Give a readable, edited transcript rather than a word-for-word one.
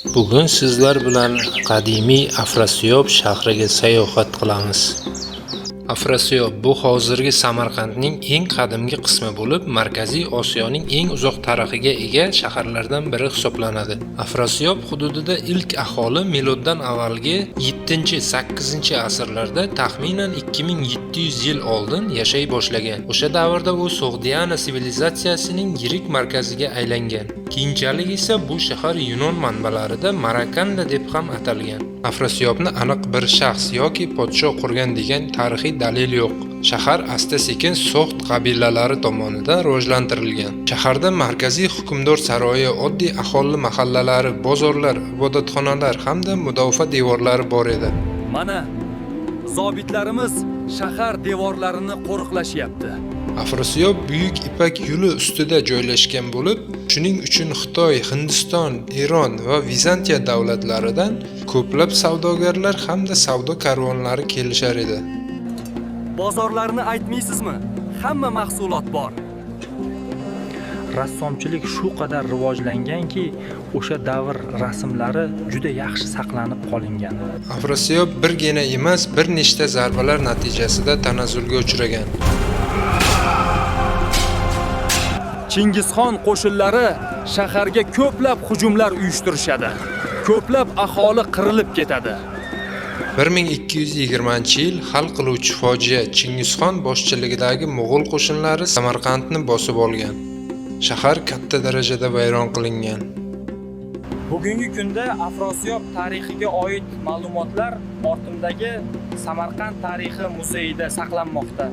Bugun sizlar bilan qadimiy Afrasiyob shahriga sayohat qilamiz. Afrasiyob bu hozirgi Samarqandning eng qadimgi qismi bo'lib, Markaziy Osiyoning eng uzoq tarixiga ega shaharlardan biri hisoblanadi. Afrasiyob hududida ilk aholi miloddan avvalgi 7-8 asrlarda taxminan 2700 yil oldin yashay boshlagan. O'sha davrda u Sogdiana sivilizatsiyasining yirik markaziga aylangan. Keyinchalik esa bu shahar Yunon manbalarida Marakanda deb ham atalgan. Afrasiyobni aniq bir shaxs yoki podsho qurgan degan tarixiy dalil yo'q. Shahar asta-sekin Soxt qabilalari tomonidan rivojlantirilgan. Shaharda markaziy hukmdor saroyi, oddiy aholi mahallalari, bozorlar, ibodatxonalar hamda mudofaa devorlari bor edi. Mana zobitlarimiz shahar devorlarini qo'riqlashyapti. Afrasiyob Buyuk Ipak yo'li ustida joylashgan bo'lib, shuning uchun Xitoy, Hindiston, Eron va Vizantiya davlatlaridan ko'plab savdogarlar hamda savdo karvonlari kelishar edi. Bozorlarni aytmaysizmi? Hamma mahsulot bor. Rassomchilik shu qadar rivojlanganki, o'sha davr rasmlari juda yaxshi saqlanib qolingan. Afrasiyob birgina emas, bir nechta zarbalar natijasida tanazzulga uchragan. Chingizxon qo'shinlari shaharga ko'plab hujumlar uyushtirishadi. Ko'plab aholi qirilib ketadi. 1220-yil hal qiluvchi fojia Chingizxon boshchiligidagi Mo'g'ul qo'shinlari Samarqandni bosib olgan. Shahar katta darajada vayron qilingan. Bugungi kunda Afrasiyob tarixiga oid ma'lumotlar ortimdagi Samarqand tarixi muzeyida saqlanmoqda.